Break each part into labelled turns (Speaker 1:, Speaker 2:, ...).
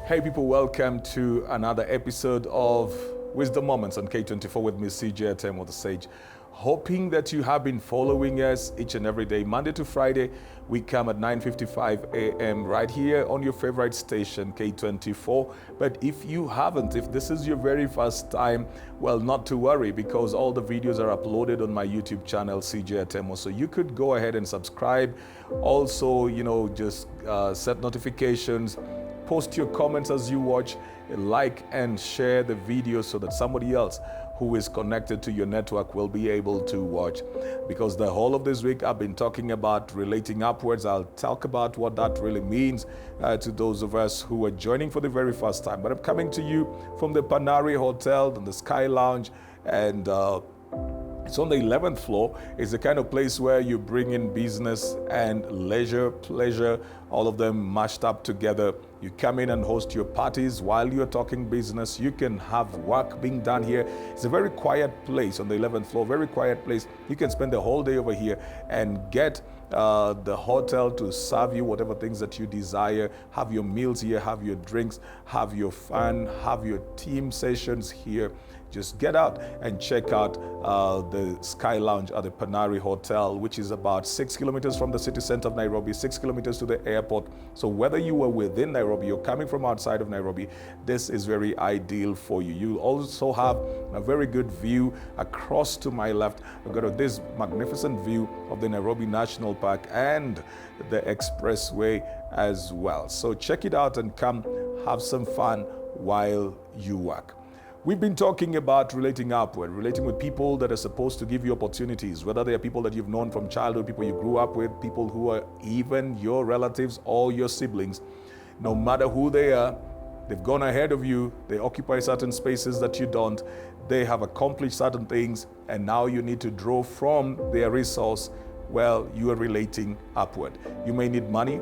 Speaker 1: Hey people, welcome to another episode of Wisdom Moments on K24 with me, CJ Atemo, the Sage. Hoping that you have been following us each and every day. Monday to Friday, we come at 9:55 a.m. right here on your favorite station, K24. But if you haven't, if this is your very first time, well, not to worry, because all the videos are uploaded on my YouTube channel, CJ Atemo. So you could go ahead and subscribe. Also, just set notifications. Post your comments as you watch, like and share the video so that somebody else who is connected to your network will be able to watch. Because the whole of this week I've been talking about relating upwards. I'll talk about what that really means to those of us who are joining for the very first time. But I'm coming to you from the Panari Hotel and the Sky Lounge, and it's on the 11th floor. It's the kind of place where you bring in business and leisure, pleasure, all of them mashed up together. You come in and host your parties while you're talking business. You can have work being done here. It's a very quiet place on the 11th floor, very quiet place. You can spend the whole day over here and get the hotel to serve you whatever things that you desire. Have your meals here, have your drinks, have your fun, have your team sessions here. Just get out and check out the Sky Lounge at the Panari Hotel, which is about 6 kilometers from the city center of Nairobi, 6 kilometers to the airport. So whether you are within Nairobi or coming from outside of Nairobi, this is very ideal for you. You also have a very good view across to my left. I've got this magnificent view of the Nairobi National Park and the expressway as well. So check it out and come have some fun while you work. We've been talking about relating upward, relating with people that are supposed to give you opportunities, whether they are people that you've known from childhood, people you grew up with, people who are even your relatives or your siblings. No matter who they are, they've gone ahead of you, they occupy certain spaces that you don't, they have accomplished certain things, and now you need to draw from their resource. Well, you are relating upward. You may need money.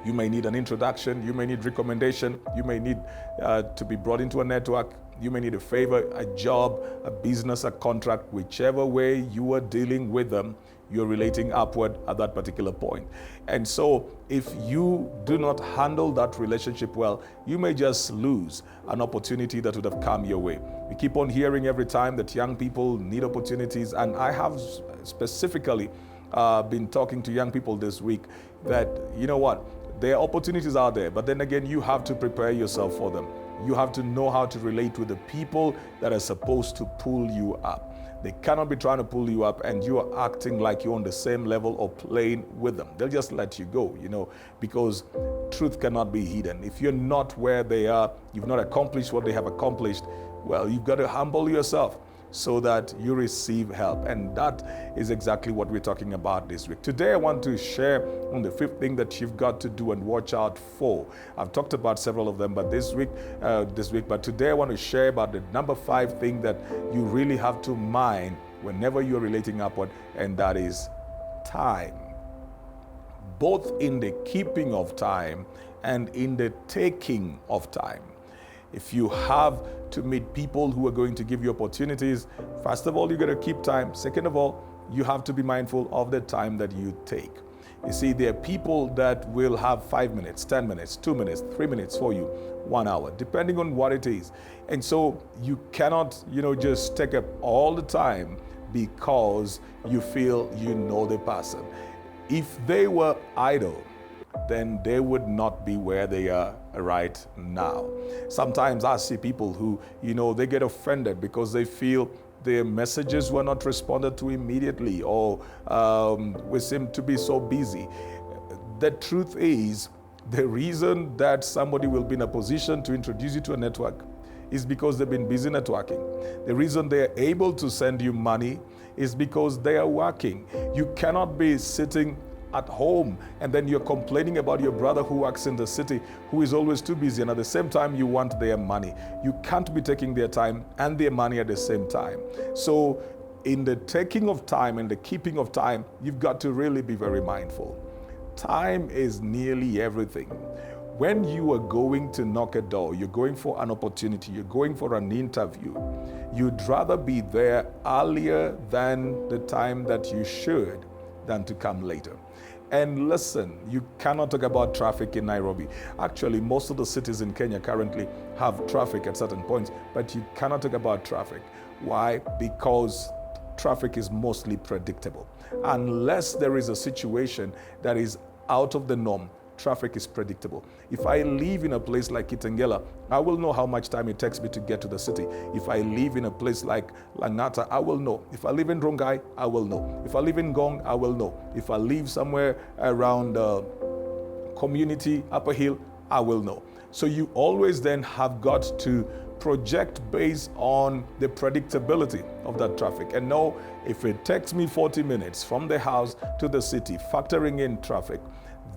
Speaker 1: You may need an introduction, you may need recommendation, you may need to be brought into a network, you may need a favor, a job, a business, a contract, whichever way you are dealing with them, you're relating upward at that particular point. And so if you do not handle that relationship well, you may just lose an opportunity that would have come your way. We keep on hearing every time that young people need opportunities, and I have specifically been talking to young people this week that, you know what, there are opportunities out there, but then again, you have to prepare yourself for them. You have to know how to relate with the people that are supposed to pull you up. They cannot be trying to pull you up and you are acting like you're on the same level or playing with them. They'll just let you go, because truth cannot be hidden. If you're not where they are, you've not accomplished what they have accomplished, well, you've got to humble yourself so that you receive help. And that is exactly what we're talking about this week. Today, I want to share on the fifth thing that you've got to do and watch out for. I've talked about several of them, but but today I want to share about the number 5 thing that you really have to mind whenever you're relating upward, and that is time. Both in the keeping of time and in the taking of time. If you have to meet people who are going to give you opportunities, first of all, you got to keep time. Second of all, you have to be mindful of the time that you take. You see, there are people that will have 5 minutes, 10 minutes, 2 minutes, 3 minutes for you, 1 hour, depending on what it is. And so you cannot, just take up all the time because you feel you know the person. If they were idle, then they would not be where they are right now. Sometimes I see people who, they get offended because they feel their messages were not responded to immediately, or we seem to be so busy. The truth is, the reason that somebody will be in a position to introduce you to a network is because they've been busy networking. The reason they're able to send you money is because they are working. You cannot be sitting at home and then you're complaining about your brother who works in the city, who is always too busy, and at the same time you want their money. You can't be taking their time and their money at the same time. So in the taking of time and the keeping of time, you've got to really be very mindful. Time is nearly everything. When you are going to knock a door, you're going for an opportunity, you're going for an interview, you'd rather be there earlier than the time that you should than to come later. And listen, you cannot talk about traffic in Nairobi. Actually, most of the cities in Kenya currently have traffic at certain points, but you cannot talk about traffic. Why? Because traffic is mostly predictable. Unless there is a situation that is out of the norm, traffic is predictable. If I live in a place like Kitengela, I will know how much time it takes me to get to the city. If I live in a place like Langata, I will know. If I live in Rongai, I will know. If I live in Gong, I will know. If I live somewhere around Community, Upper Hill, I will know. So you always then have got to project based on the predictability of that traffic and know if it takes me 40 minutes from the house to the city, factoring in traffic,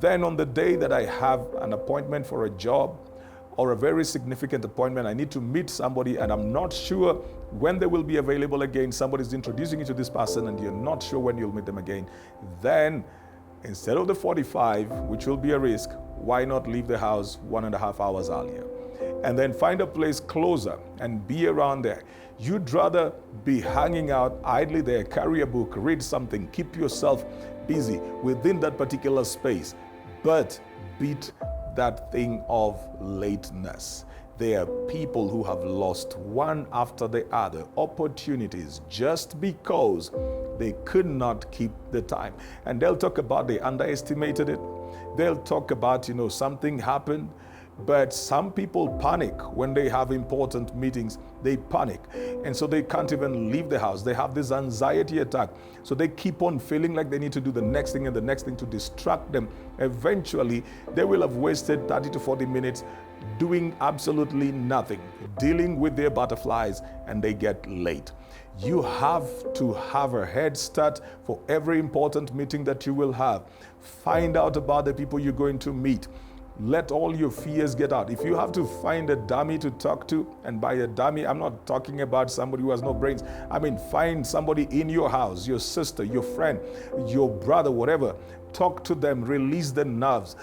Speaker 1: then on the day that I have an appointment for a job or a very significant appointment, I need to meet somebody and I'm not sure when they will be available again. Somebody's introducing you to this person and you're not sure when you'll meet them again. Then instead of the 45, which will be a risk, why not leave the house 1.5 hours earlier? And then find a place closer and be around there. You'd rather be hanging out idly there, carry a book, read something, keep yourself busy within that particular space, but beat that thing of lateness. There are people who have lost one after the other opportunities just because they could not keep the time. And they'll talk about they underestimated it. They'll talk about, something happened. But some people panic when they have important meetings. They panic. And so they can't even leave the house. They have this anxiety attack. So they keep on feeling like they need to do the next thing and the next thing to distract them. Eventually, they will have wasted 30 to 40 minutes doing absolutely nothing, dealing with their butterflies, and they get late. You have to have a head start for every important meeting that you will have. Find out about the people you're going to meet. Let all your fears get out. If you have to find a dummy to talk to, and by a dummy, I'm not talking about somebody who has no brains. I mean, find somebody in your house, your sister, your friend, your brother, whatever. Talk to them, release the nerves.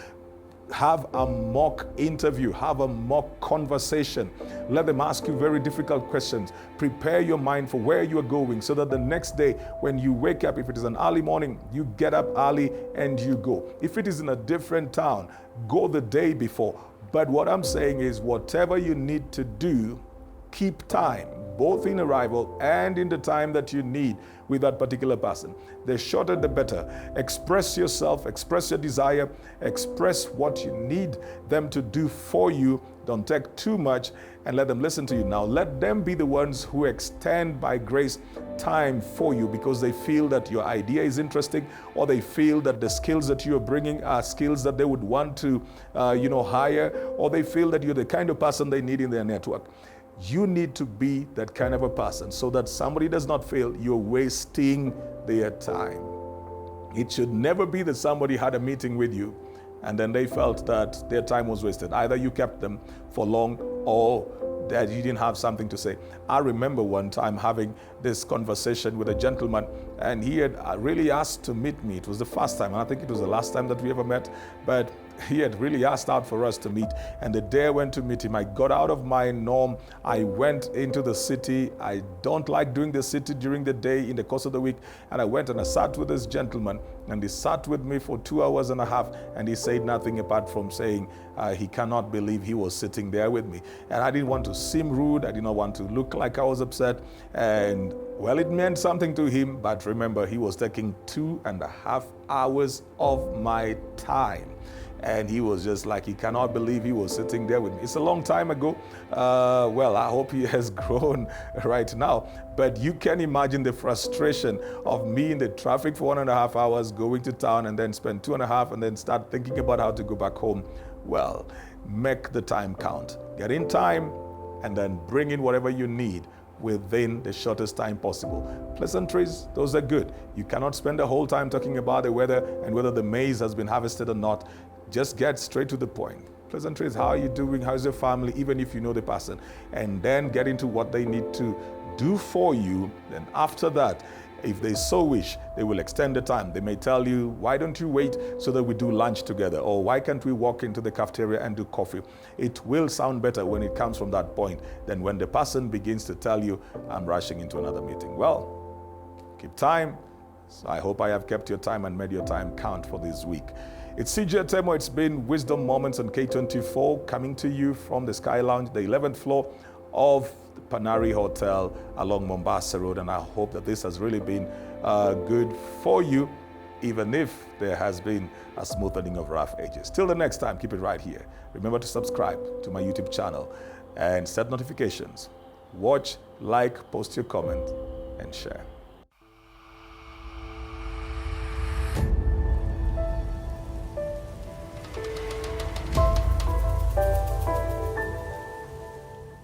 Speaker 1: Have a mock interview, have a mock conversation. Let them ask you very difficult questions. Prepare your mind for where you are going so that the next day when you wake up, if it is an early morning, you get up early and you go. If it is in a different town, go the day before. But what I'm saying is whatever you need to do, keep time, both in arrival and in the time that you need with that particular person. The shorter, the better. Express yourself, express your desire, express what you need them to do for you. Don't take too much and let them listen to you. Now, let them be the ones who extend by grace time for you because they feel that your idea is interesting or they feel that the skills that you're bringing are skills that they would want to, hire, or they feel that you're the kind of person they need in their network. You need to be that kind of a person so that somebody does not feel you're wasting their time. It should never be that somebody had a meeting with you and then they felt that their time was wasted. Either you kept them for long or that you didn't have something to say. I remember one time having this conversation with a gentleman and he had really asked to meet me. It was the first time, and I think it was the last time that we ever met, but he had really asked out for us to meet. And the day I went to meet him, I got out of my norm. I went into the city. I don't like doing the city during the day in the course of the week. And I went and I sat with this gentleman and he sat with me for 2.5 hours and he said nothing apart from saying he cannot believe he was sitting there with me. And I didn't want to seem rude. I did not want to look like I was upset. And well, it meant something to him, but remember, he was taking 2.5 hours of my time. And he was just like, he cannot believe he was sitting there with me. It's a long time ago. Well, I hope he has grown right now. But you can imagine the frustration of me in the traffic for 1.5 hours, going to town and then spend 2.5 and then start thinking about how to go back home. Well, make the time count. Get in time and then bring in whatever you need within the shortest time possible. Pleasantries, those are good. You cannot spend the whole time talking about the weather and whether the maize has been harvested or not. Just get straight to the point. Pleasantries, how are you doing? How's your family? Even if you know the person. And then get into what they need to do for you. Then after that, if they so wish, they will extend the time. They may tell you, why don't you wait so that we do lunch together? Or why can't we walk into the cafeteria and do coffee? It will sound better when it comes from that point than when the person begins to tell you, I'm rushing into another meeting. Well, keep time, So I hope I have kept your time and made your time count for this week. It's CJ Atemo. It's been Wisdom Moments on K24, coming to you from the Sky Lounge, the 11th floor of the Panari Hotel along Mombasa Road. And I hope that this has really been good for you, even if there has been a smoothing of rough edges. Till the next time, keep it right here. Remember to subscribe to my YouTube channel and set notifications. Watch, like, post your comment, and share.